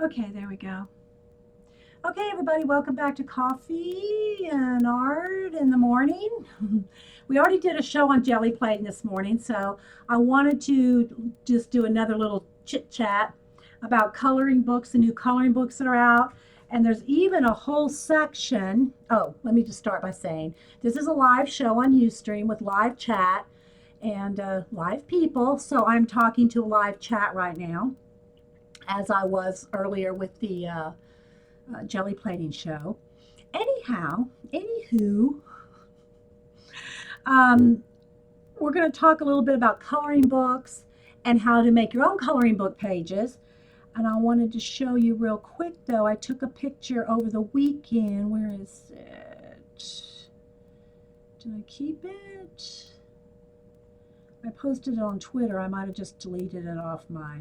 Okay, there we go. Okay, everybody, welcome back to Coffee and Art in the Morning. We already did a show on jelly plating this morning, so I wanted to just do another little chit chat about coloring books, the new coloring books that are out. And there's even a whole section. Oh, let me just start by saying this is a live show on Ustream with live chat and live people. So I'm talking to a live chat right now, as I was earlier with the jelly plating show. Anywho, um, we're going to talk a little bit about coloring books and how to make your own coloring book pages. And I wanted to show you real quick, though. I took a picture over the weekend. Where is it? Did I keep it? I posted it on Twitter. I might have just deleted it off my.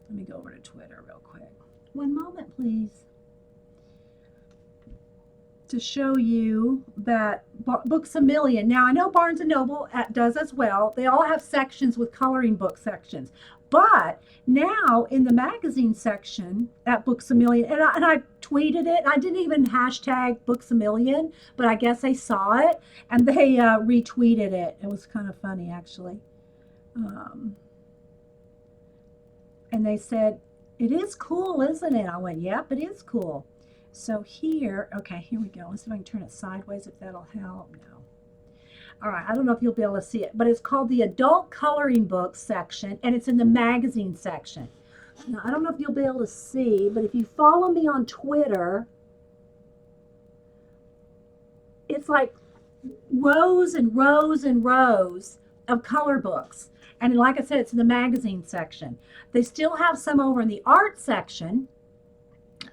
Let me go over to Twitter real quick. One moment, please. To show you that Books a Million. Now I know Barnes and Noble does as well. They all have sections with coloring book sections. But now in the magazine section at Books a Million, and I tweeted it. I didn't even hashtag Books a Million, but I guess they saw it and they retweeted it. It was kind of funny, actually. Um, and they said, "It is cool, isn't it?" I went, "Yep, it is cool." So here, okay, here we go. Let's see if I can turn it sideways if that'll help. No. All right, I don't know if you'll be able to see it, but it's called the Adult Coloring Books section, and it's in the magazine section. Now, I don't know if you'll be able to see, but if you follow me on Twitter, it's like rows and rows and rows of color books. And like I said, it's in the magazine section. They still have some over in the art section.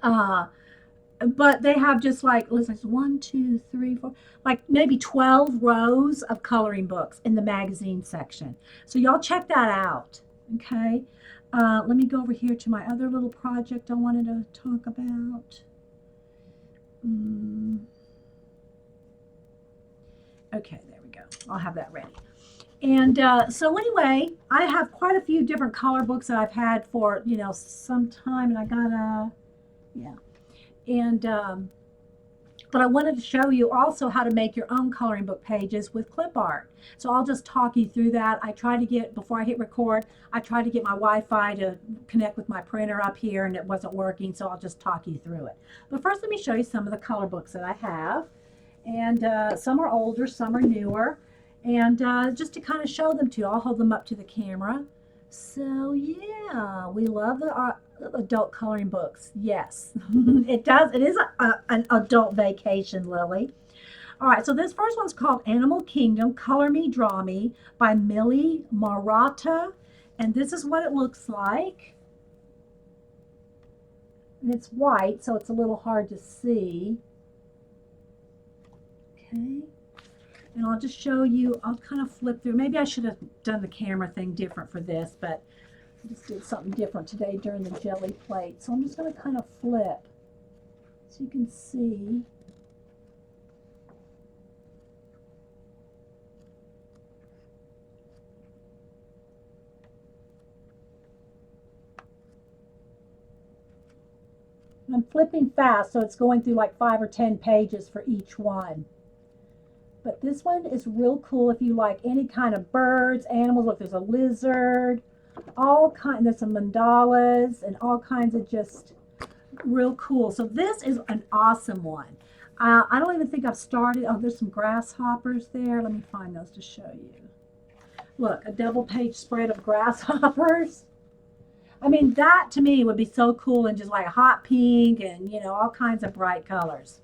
But they have just like, listen, one, two, three, four, like maybe 12 rows of coloring books in the magazine section. So y'all check that out. Okay. Let me go over here to my other little project I wanted to talk about. Okay, there we go. I'll have that ready. And so anyway, I have quite a few different color books that I've had for, some time, and I got yeah. And but I wanted to show you also how to make your own coloring book pages with clip art. So I'll just talk you through that. I try to get, before I hit record, I tried to get my Wi-Fi to connect with my printer up here and it wasn't working, so I'll just talk you through it. But first let me show you some of the color books that I have. And some are older, some are newer. And just to kind of show them to you, I'll hold them up to the camera. So yeah, we love the adult coloring books. Yes, it does. It is an adult vacation, Lily. All right, so this first one's called Animal Kingdom, Color Me, Draw Me by Millie Marotta. And this is what it looks like. And it's white, so it's a little hard to see. Okay. And I'll just show you, I'll kind of flip through. Maybe I should have done the camera thing different for this, but I just did something different today during the jelly plate. So I'm just going to kind of flip so you can see. I'm flipping fast, so it's going through like 5 or 10 pages for each one. But this one is real cool if you like any kind of birds, animals. Look, there's a lizard, there's some mandalas and all kinds of just real cool. So this is an awesome one. I don't even think I've started. Oh, there's some grasshoppers there. Let me find those to show you. Look, a double page spread of grasshoppers. I mean, that to me would be so cool and just like hot pink and, all kinds of bright colors.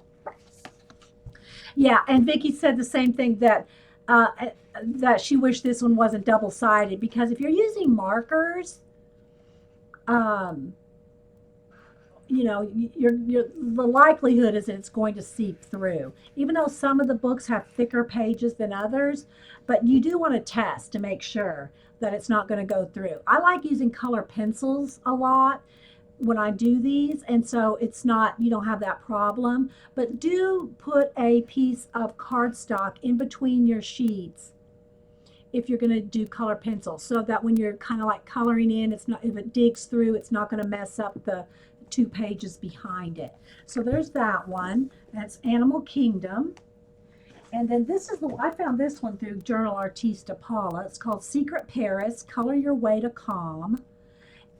Yeah, and Vicky said the same thing that she wished this one wasn't double sided because if you're using markers, um, the likelihood is that it's going to seep through. Even though some of the books have thicker pages than others, but you do want to test to make sure that it's not going to go through. I like using color pencils a lot when I do these, and so it's not, you don't have that problem. But do put a piece of cardstock in between your sheets if you're going to do color pencil, so that when you're kind of like coloring in, it's not, if it digs through, it's not going to mess up the 2 pages behind it. So there's that one. That's Animal Kingdom. And then this is the, I found this one through Journal Artista Paula. It's called Secret Paris, Color Your Way to Calm.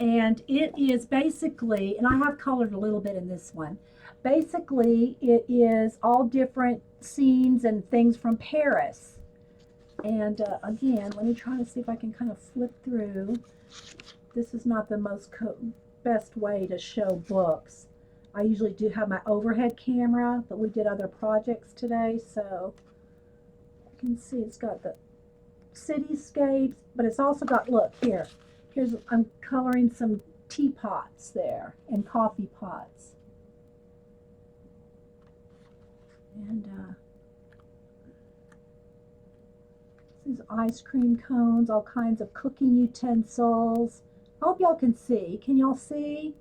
And it is basically, and I have colored a little bit in this one. Basically, it is all different scenes and things from Paris. And again, let me try to see if I can kind of flip through. This is not the most best way to show books. I usually do have my overhead camera, but we did other projects today, so you can see it's got the cityscapes, but it's also got, look here, I'm coloring some teapots there and coffee pots. And these ice cream cones, all kinds of cooking utensils. I hope y'all can see. Can y'all see?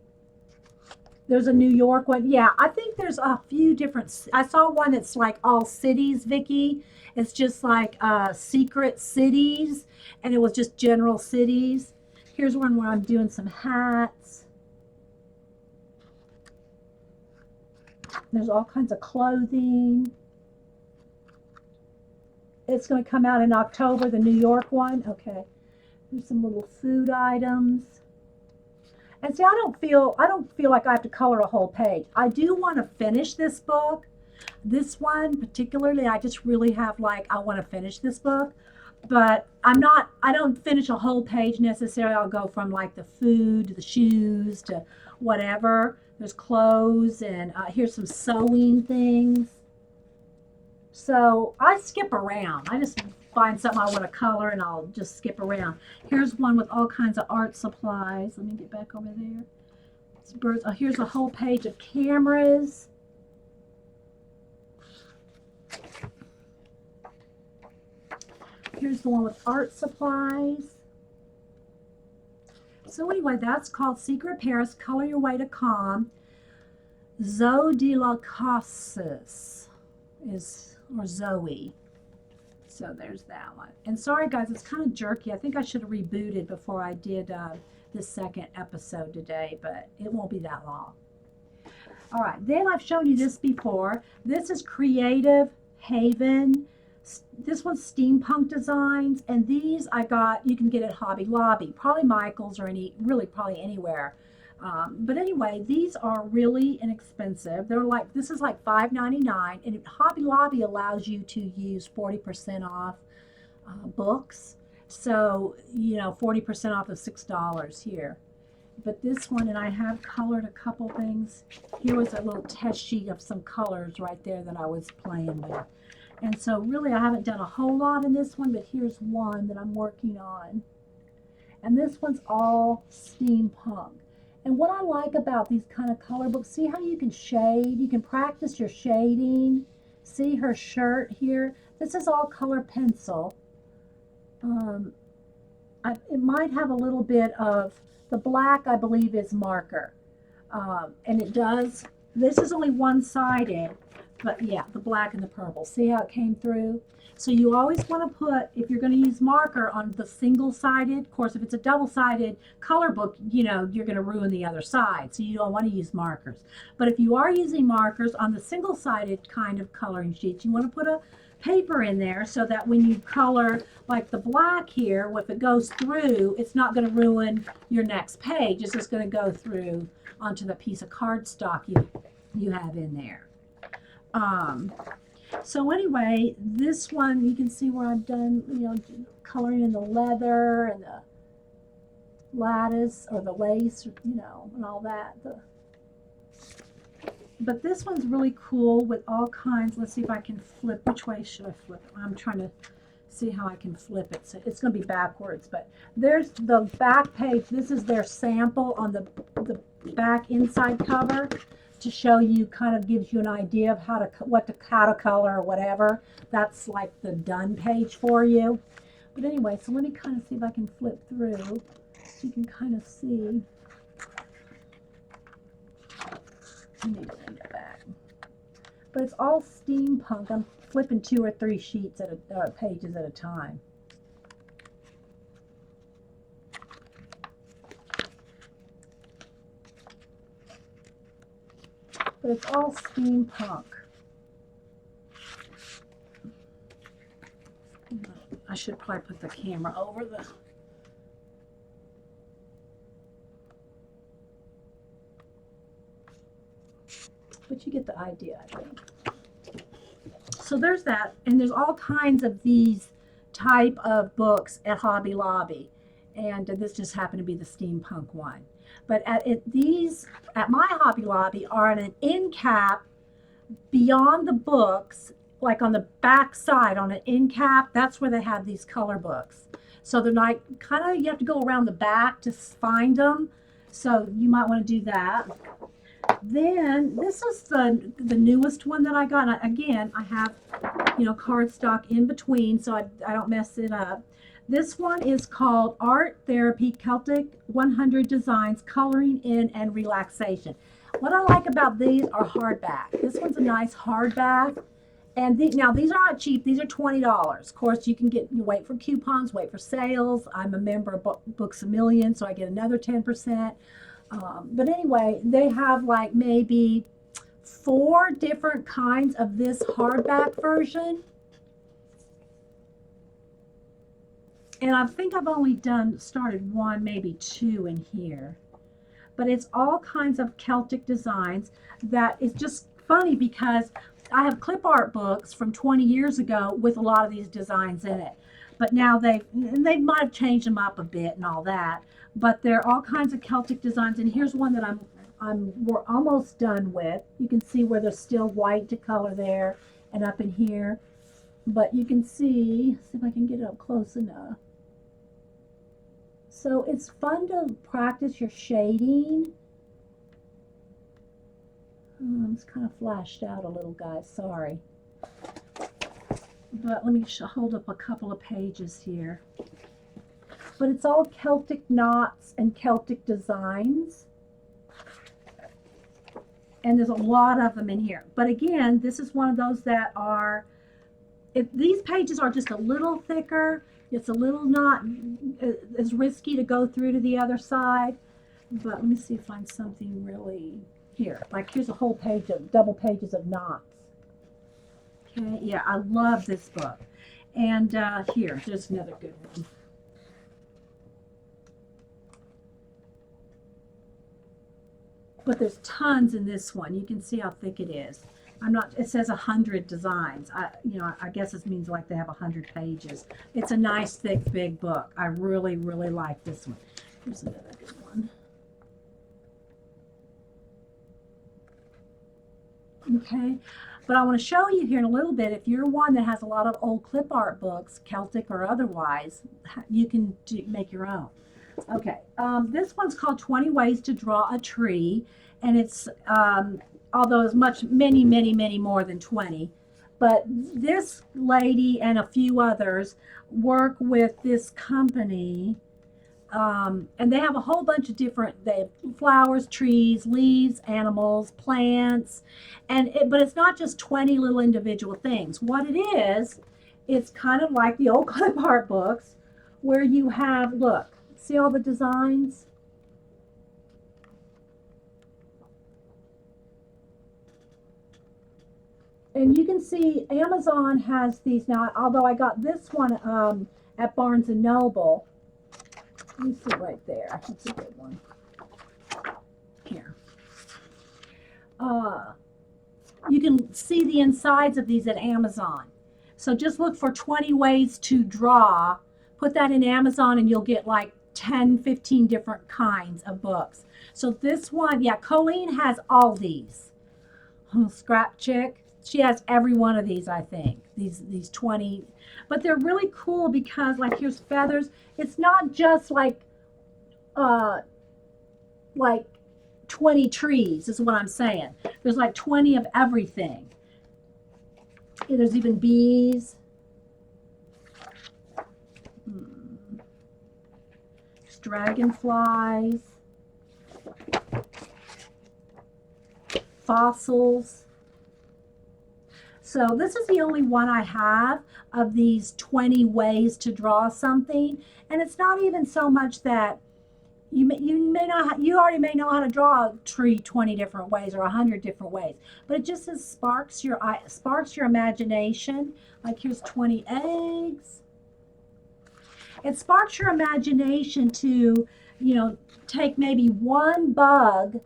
There's a New York one. Yeah, I think there's a few different. I saw one that's like all cities, Vicki. It's just like secret cities, and it was just general cities. Here's one where I'm doing some hats. There's all kinds of clothing. It's going to come out in October, the New York one. Okay. There's some little food items. And see, I don't feel like I have to color a whole page. I do want to finish this book. This one particularly, I just really have like, I want to finish this book. But I don't finish a whole page necessarily. I'll go from like the food to the shoes to whatever. There's clothes, and here's some sewing things. So I skip around. I just find something I want to color and I'll just skip around. Here's one with all kinds of art supplies. Let me get back over there. It's birds. Oh, here's a whole page of cameras. Here's the one with art supplies. So anyway, that's called Secret Paris, Color Your Way to Calm. Zoe de la Casas is, or Zoe. So there's that one. And sorry guys, it's kind of jerky. I think I should have rebooted before I did the second episode today, but it won't be that long. All right, then I've shown you this before. This is Creative Haven. This one's Steampunk Designs, and these I got, you can get at Hobby Lobby, probably Michael's, or really probably anywhere. But anyway, these are really inexpensive. They're like, this is like $5.99, and Hobby Lobby allows you to use 40% off books. So, you know, 40% off of $6 here. But this one, and I have colored a couple things. Here was a little test sheet of some colors right there that I was playing with. And so really I haven't done a whole lot in this one, but here's one that I'm working on. And this one's all steampunk. And what I like about these kind of color books, see how you can shade? You can practice your shading. See her shirt here? This is all color pencil. It might have a little bit of, the black I believe is marker. And it does, this is only one-sided. But yeah, the black and the purple. See how it came through? So you always want to put, if you're going to use marker on the single-sided, of course, if it's a double-sided color book, you know, you're going to ruin the other side. So you don't want to use markers. But if you are using markers on the single-sided kind of coloring sheets, you want to put a paper in there so that when you color like the black here, if it goes through, it's not going to ruin your next page. It's just going to go through onto the piece of cardstock you have in there. So anyway, this one, you can see where I've done, you know, coloring in the leather and the lattice or the lace, you know, and all that. But this one's really cool with all kinds. Let's see if I can flip. Which way should I flip it? I'm trying to see how I can flip it. So it's going to be backwards, but there's the back page. This is their sample on the back inside cover, to show you, kind of gives you an idea of how to color or whatever. That's like the done page for you. But anyway, so let me kind of see if I can flip through so you can kind of see. Let me bring it back. But it's all steampunk. I'm flipping 2 or 3 sheets at pages at a time. but it's all steampunk. I should probably put the camera over the... But you get the idea, I think. So there's that, and there's all kinds of these type of books at Hobby Lobby, and this just happened to be the steampunk one. But these at my Hobby Lobby are in an end cap beyond the books, like on the back side on an end cap. That's where they have these color books. So they're like kind of, you have to go around the back to find them. So you might want to do that. Then this is the newest one that I got. And again, I have, you know, cardstock in between so I don't mess it up. This one is called Art Therapy Celtic 100 Designs Coloring In and Relaxation. What I like about these are hardback. This one's a nice hardback. And now these are not cheap. These are $20. Of course, you wait for coupons, wait for sales. I'm a member of Books A Million, so I get another 10%. But anyway, they have like maybe 4 different kinds of this hardback version. And I think I've only started 1, maybe 2 in here. But it's all kinds of Celtic designs that is just funny because I have clip art books from 20 years ago with a lot of these designs in it. But now they might have changed them up a bit and all that. But there are all kinds of Celtic designs. And here's one that we're almost done with. You can see where there's still white to color there and up in here. But you can see if I can get it up close enough. So it's fun to practice your shading. It's kind of flashed out a little, guys. Sorry. But let me hold up a couple of pages here. But it's all Celtic knots and Celtic designs. And there's a lot of them in here. But again, this is one of those that are, if these pages are just a little thicker, it's a little not as risky to go through to the other side. But let me see if I find something really here. Like here's a whole page of double pages of knots. Okay, yeah, I love this book. And there's another good one. But there's tons in this one. You can see how thick it is. It says 100 designs. I guess it means like they have 100 pages. It's a nice, thick, big book. I really, really like this one. Here's another good one. Okay, but I want to show you here in a little bit, if you're one that has a lot of old clip art books, Celtic or otherwise, you can make your own. Okay, this one's called 20 Ways to Draw a Tree, and it's, although it's many, many, many more than 20, but this lady and a few others work with this company, and they have a whole bunch of they have flowers, trees, leaves, animals, plants, but it's not just 20 little individual things. What it is, it's kind of like the old clip art books where you have, look, see all the designs? And you can see Amazon has these now, although I got this one at Barnes & Noble. Let me see right there. That's a good one. Here. You can see the insides of these at Amazon. So just look for 20 ways to draw. Put that in Amazon and you'll get like 10, 15 different kinds of books. So this one, yeah, Colleen has all these. Scrap Chick. She has every one of these, I think. These 20. But they're really cool because, like, here's feathers. It's not just like 20 trees is what I'm saying. There's like 20 of everything. Yeah, there's even bees. Dragonflies. Fossils. So this is the only one I have of these 20 ways to draw something. And it's not even so much that You may not, you already may know how to draw a tree 20 different ways or 100 different ways, but it just says sparks your imagination. Like here's 20 eggs. It sparks your imagination to, take maybe one bug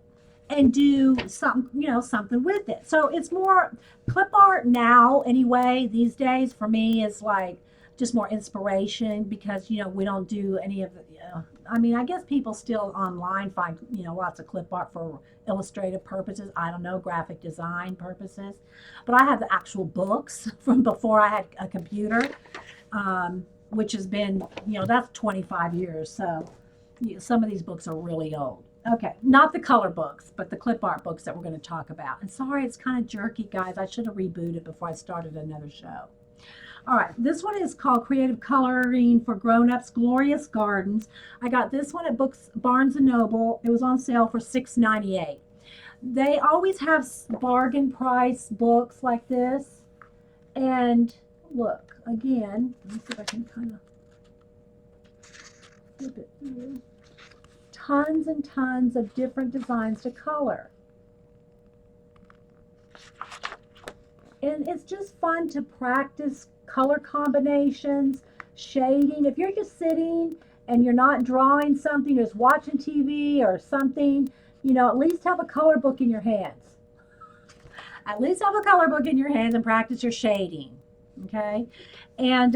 and do something, something with it. So it's more clip art now anyway, these days for me is like just more inspiration because, we don't do any of the, I mean, I guess people still online find, lots of clip art for illustrative purposes. I don't know, graphic design purposes. But I have the actual books from before I had a computer, which has been, that's 25 years. So some of these books are really old. Okay, not the color books, but the clip art books that we're going to talk about. And sorry, it's kind of jerky, guys. I should have rebooted before I started another show. All right, this one is called Creative Coloring for Grown-Ups, Glorious Gardens. I got this one at Barnes & Noble. It was on sale for $6.98. They always have bargain price books like this. And look, again, let me see if I can kind of flip it through. Tons and tons of different designs to color. And it's just fun to practice color combinations, shading. If you're just sitting and you're not drawing something, just watching TV or something, at least have a color book in your hands. At least have a color book in your hands and practice your shading. Okay? And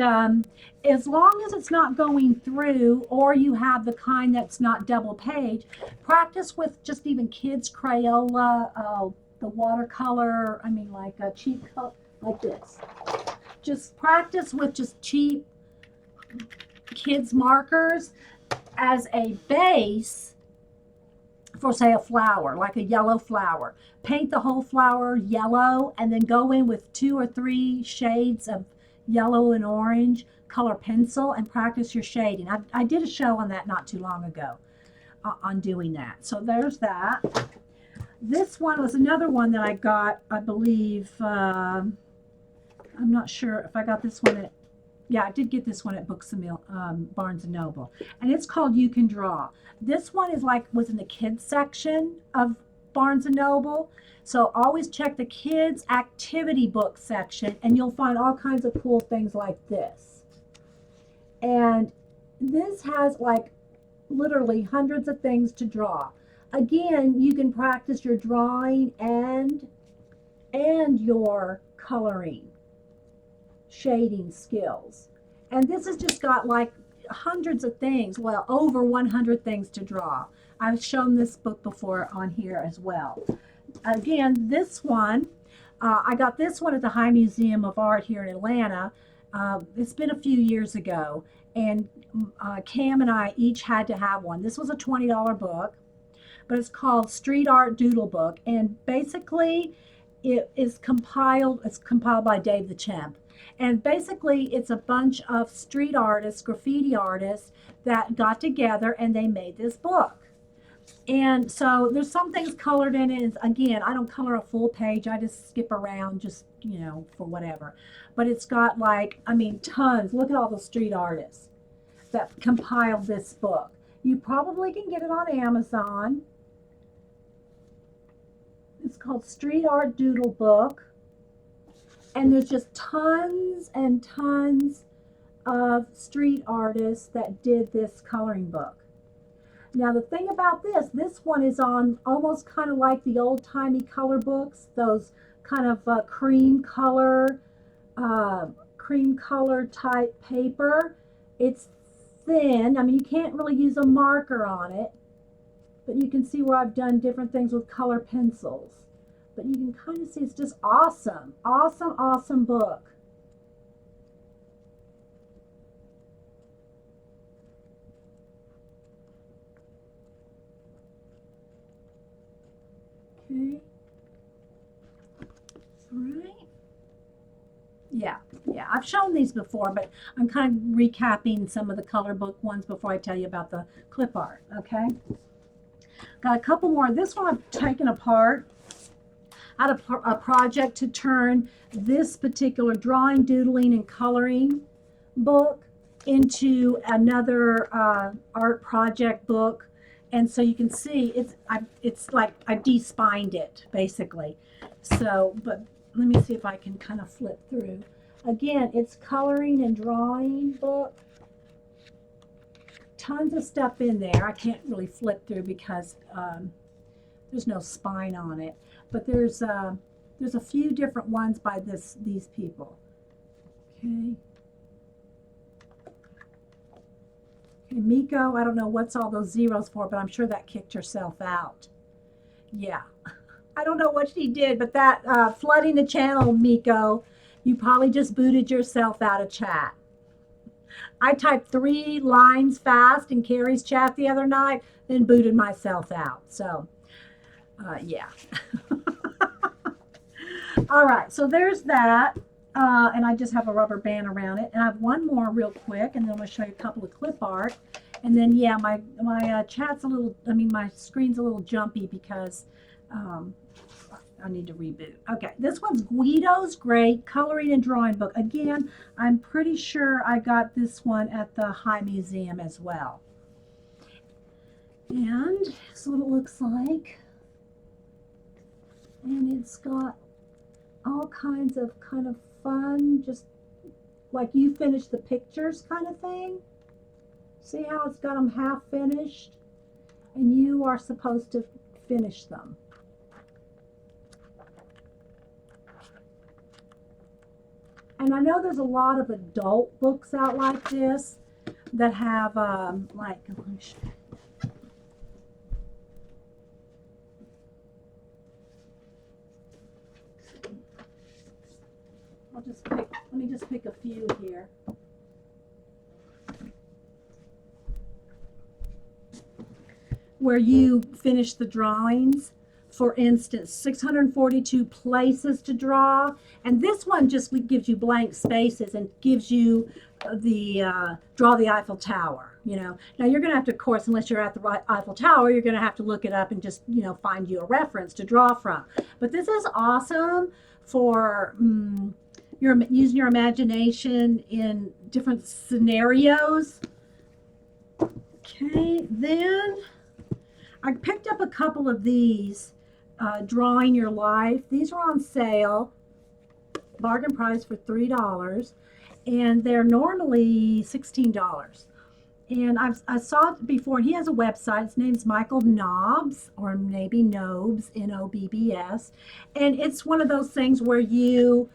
as long as it's not going through, or you have the kind that's not double page, practice with just even kids' Crayola, the watercolor, like a cheap color, like this. Just practice with just cheap kids' markers as a base for, say, a flower, like a yellow flower. Paint the whole flower yellow and then go in with 2 or 3 shades of yellow and orange, color pencil, and practice your shading. I did a show on that not too long ago on doing that. So there's that. This one was another one that I got, I believe, I'm not sure if I got this one at, yeah, I did get this one at Barnes & Noble. And it's called You Can Draw. This one was in the kids section of Barnes & Noble. So always check the kids activity book section and you'll find all kinds of cool things like this. And this has literally hundreds of things to draw. Again, you can practice your drawing and your coloring, shading skills. And this has just got hundreds of things, well, over 100 things to draw. I've shown this book before on here as well. Again, this one, I got this one at the High Museum of Art here in Atlanta. It's been a few years ago, and Cam and I each had to have one. This was a $20 book, but it's called Street Art Doodle Book, and basically it's compiled by Dave the Chimp. And basically it's a bunch of street artists, graffiti artists that got together and they made this book. And so there's some things colored in it. Again, I don't color a full page. I just skip around just, for whatever. But it's got tons. Look at all the street artists that compiled this book. You probably can get it on Amazon. It's called Street Art Doodle Book. And there's just tons and tons of street artists that did this coloring book. Now the thing about this one is on almost kind of like the old-timey color books, those kind of cream color type paper. It's thin. You can't really use a marker on it, but you can see where I've done different things with color pencils. But you can kind of see it's just awesome. Awesome, awesome book. Okay. All right. Yeah, I've shown these before, but I'm kind of recapping some of the color book ones before I tell you about the clip art, okay? Got a couple more. This one I've taken apart. I had a project to turn this particular drawing, doodling, and coloring book into another art project book. And so you can see it's like I de-spined it basically. So, but let me see if I can kind of flip through. Again, it's coloring and drawing book. Tons of stuff in there. I can't really flip through because there's no spine on it. But there's a few different ones by these people. Okay. Okay, Miko, I don't know what's all those zeros for, but I'm sure that kicked herself out. Yeah. I don't know what she did, but that flooding the channel, Miko, you probably just booted yourself out of chat. I typed 3 lines fast in Carrie's chat the other night, then booted myself out. So, yeah. All right, so there's that. And I just have a rubber band around it. And I have one more real quick, and then I'm going to show you a couple of clip art. And then, yeah, my chat's a little, my screen's a little jumpy because I need to reboot. Okay, this one's Guido's Great Coloring and Drawing Book. Again, I'm pretty sure I got this one at the High Museum as well. And this is what it looks like. And it's got all kinds of kind of fun, just like you finish the pictures kind of thing. See how it's got them half finished? And you are supposed to finish them. And I know there's a lot of adult books out like this that have like, let me show you. Let me just pick a few here. Where you finish the drawings. For instance, 642 places to draw. And this one just gives you blank spaces and gives you the draw the Eiffel Tower, you know. Now you're going to have to, of course, unless you're at the Eiffel Tower, you're going to have to look it up and just, you know, find you a reference to draw from. But this is awesome for using your imagination in different scenarios. Okay, then I picked up a couple of these, Drawing Your Life. These are on sale, bargain price for $3, and they're normally $16. And I saw it before, and he has a website. His name's Michael Nobbs, or maybe Nobes, N-O-B-B-S. And it's one of those things where he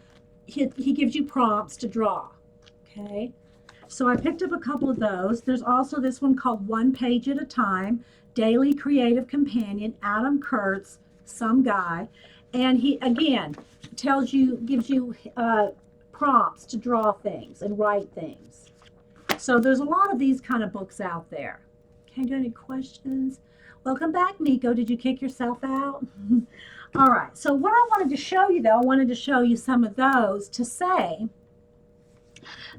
gives you prompts to draw. Okay, so I picked up a couple of those. There's also this one called One Page at a Time, Daily Creative Companion, Adam Kurtz, some guy. And he, again, gives you prompts to draw things and write things. So there's a lot of these kind of books out there. Okay, do any questions? Welcome back, Miko. Did you kick yourself out? All right, so what I wanted to show you, though, I wanted to show you some of those to say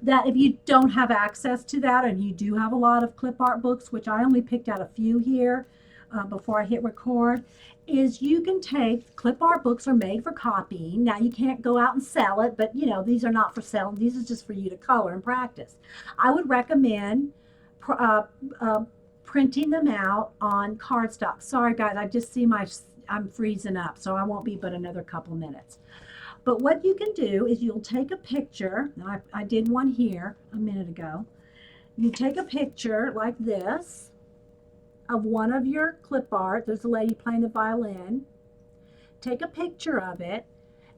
that if you don't have access to that, and you do have a lot of clip art books, which I only picked out a few here before I hit record, is you can take, clip art books are made for copying. Now you can't go out and sell it, but you know, these are not for selling. These are just for you to color and practice. I would recommend printing them out on cardstock. Sorry guys, I just see I'm freezing up, so I won't be but another couple minutes. But what you can do is you'll take a picture, and I did one here a minute ago. You take a picture like this of one of your clip art. There's a lady playing the violin. Take a picture of it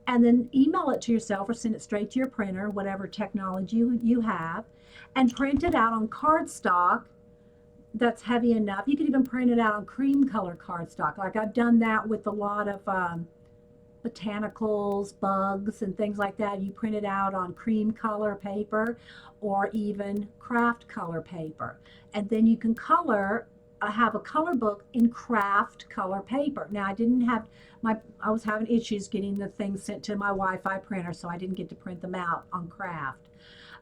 and then email it to yourself or send it straight to your printer, whatever technology you have, and print it out on cardstock that's heavy enough. You can even print it out on cream color cardstock. Like I've done that with a lot of botanicals, bugs, and things like that. You print it out on cream color paper or even craft color paper. And then you can color, have a color book in craft color paper. Now I was having issues getting the things sent to my Wi-Fi printer, so I didn't get to print them out on craft.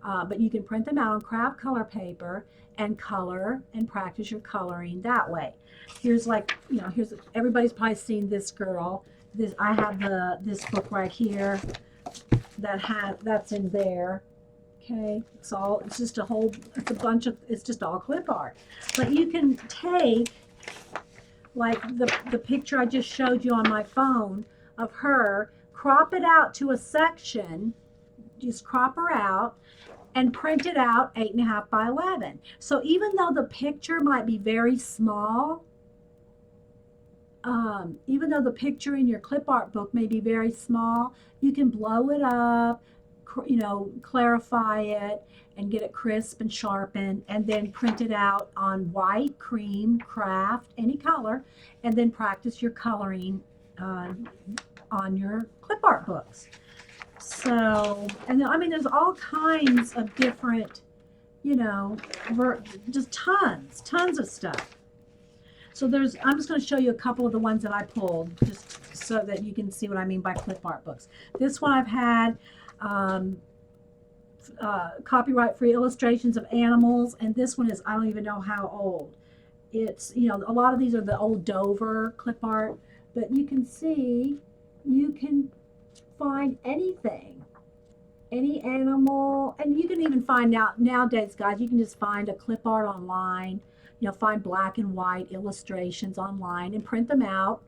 But you can print them out on craft color paper and color and practice your coloring that way. Here's like, you know, everybody's probably seen this girl. I have this book right here that's in there. Okay, it's just a bunch of, it's just all clip art. But you can take like the picture I just showed you on my phone of her, crop it out to a section, just crop her out, and print it out 8.5 by 11. So even though the picture might be very small, even though the picture in your clip art book may be very small, you can blow it up, you know, clarify it and get it crisp and sharpened, and then print it out on white, cream, craft, any color, and then practice your coloring on your clip art books. So, and I mean, there's all kinds of different, you know, just tons of stuff. So I'm just going to show you a couple of the ones that I pulled, just so that you can see what I mean by clip art books. This one I've had copyright-free illustrations of animals, and this one is, I don't even know how old. It's, you know, a lot of these are the old Dover clip art, but you can see, you can find anything, any animal, and you can even find nowadays, guys, you can just find a clip art online. You know, find black and white illustrations online and print them out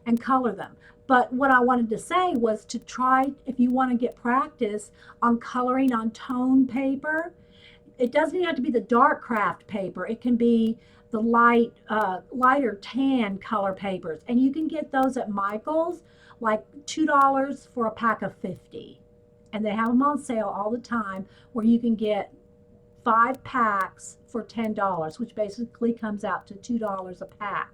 and color them. But what I wanted to say was to try, if you want to get practice on coloring on tone paper, it doesn't even have to be the dark craft paper. It can be the lighter tan color papers. And you can get those at Michael's, like $2 for a pack of 50. And they have them on sale all the time, where you can get 5 packs for $10, which basically comes out to $2 a pack.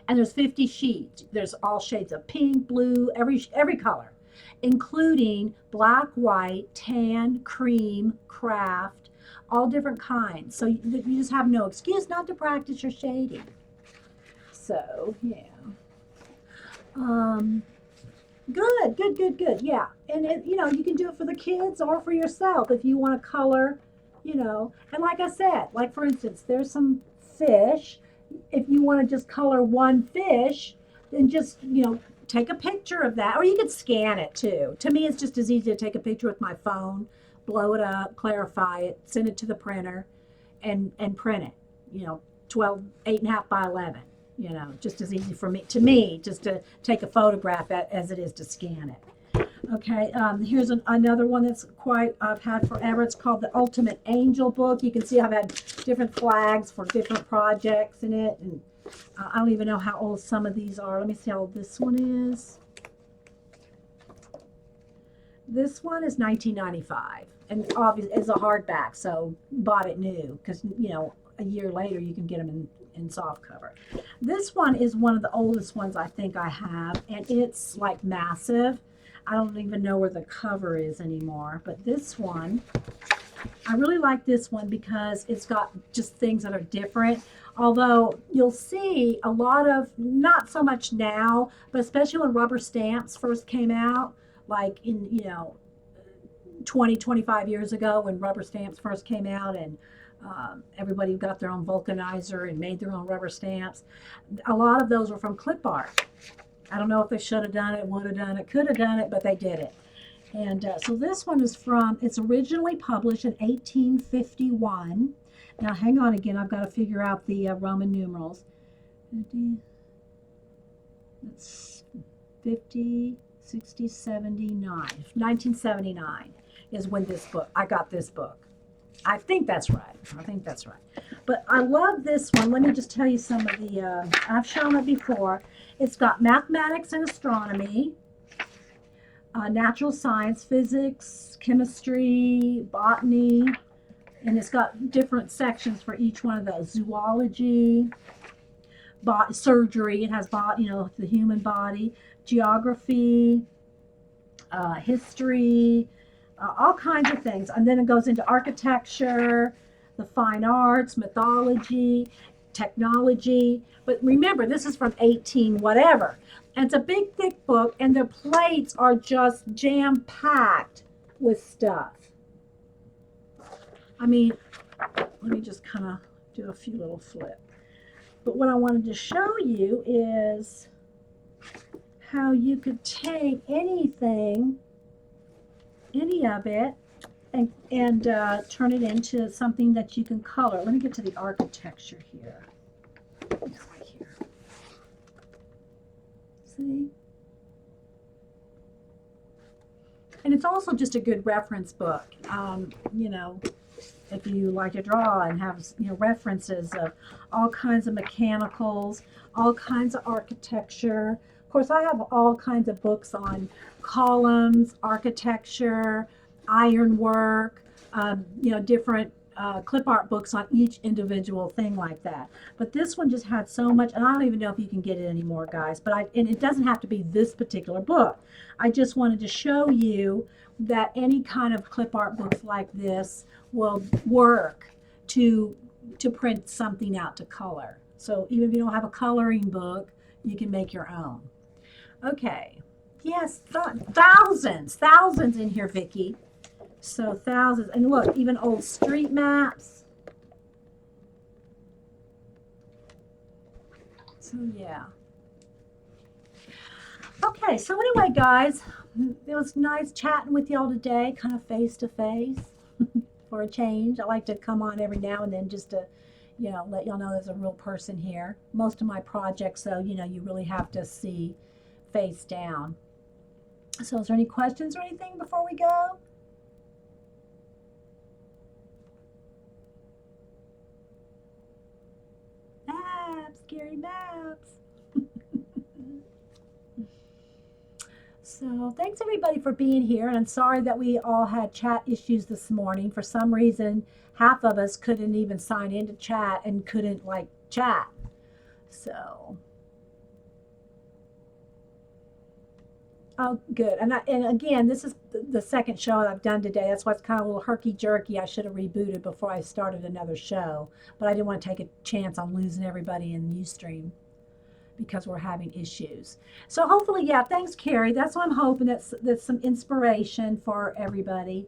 And there's 50 sheets. There's all shades of pink, blue, every color, including black, white, tan, cream, craft, all different kinds. So you just have no excuse not to practice your shading. So, yeah. Good. Yeah. And you know, you can do it for the kids or for yourself if you want to color, you know. And like I said, like for instance, there's some fish. If you want to just color one fish, then just, you know, take a picture of that, or you could scan it too. To me, it's just as easy to take a picture with my phone, blow it up, clarify it, send it to the printer, and print it. You know, 8.5 by 11. You know, just as easy for me, just to take a photograph as it is to scan it. Okay, here's another one that's I've had forever. It's called the Ultimate Angel Book. You can see I've had different flags for different projects in it, and I don't even know how old some of these are. Let me see how old this one is. This one is 1995, and obviously it's a hardback, so bought it new, because, you know, a year later you can get them in soft cover. This one is one of the oldest ones I think I have, and it's like massive. I don't even know where the cover is anymore, but this one, I really like this one because it's got just things that are different. Although you'll see a lot of, not so much now, but especially when rubber stamps first came out, like in, you know, 25 years ago when rubber stamps first came out, and everybody got their own vulcanizer and made their own rubber stamps. A lot of those were from clip art. I don't know if they should have done it, would have done it, could have done it, but they did it. And so this one is it's originally published in 1851. Now hang on again, I've got to figure out the Roman numerals. It's 50, 60, 79. 1979 is when I got this book. I think that's right. But I love this one. Let me just tell you some of the, I've shown it before. It's got mathematics and astronomy, natural science, physics, chemistry, botany, and it's got different sections for each one of those. Zoology, surgery, it has you know, the human body, geography, history, all kinds of things. And then it goes into architecture, the fine arts, mythology, technology. But remember, this is from 18 whatever. And it's a big, thick book, and the plates are just jam-packed with stuff. I mean, let me just kind of do a few little flips. But what I wanted to show you is how you could take anything, any of it, and turn it into something that you can color. Let me get to the architecture here. Right here. See? And it's also just a good reference book. You know, if you like to draw and have, you know, references of all kinds of mechanicals, all kinds of architecture. Of course, I have all kinds of books on columns, architecture, ironwork, you know, different clip art books on each individual thing like that. But this one just had so much, and I don't even know if you can get it anymore, guys. But and it doesn't have to be this particular book. I just wanted to show you that any kind of clip art books like this will work to print something out to color. So even if you don't have a coloring book, you can make your own. Okay. Yes, thousands in here, Vicki. So thousands. And look, even old street maps. So yeah. Okay, so anyway, guys, it was nice chatting with y'all today, kind of face to face for a change. I like to come on every now and then just to, you know, let y'all know there's a real person here. Most of my projects, though, you know, you really have to see face down. So is there any questions or anything before we go? Maps, scary maps. So thanks everybody for being here, and I'm sorry that we all had chat issues this morning. For some reason, half of us couldn't even sign into chat and couldn't like chat. So, oh, good. And again, this is the second show I've done today. That's why it's kind of a little herky-jerky. I should have rebooted before I started another show, but I didn't want to take a chance on losing everybody in Ustream because we're having issues. So hopefully, yeah, thanks, Carrie. That's what I'm hoping. That's some inspiration for everybody.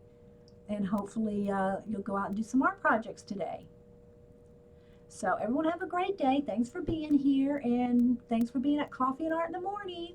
And hopefully you'll go out and do some art projects today. So everyone have a great day. Thanks for being here, and thanks for being at Coffee and Art in the Morning.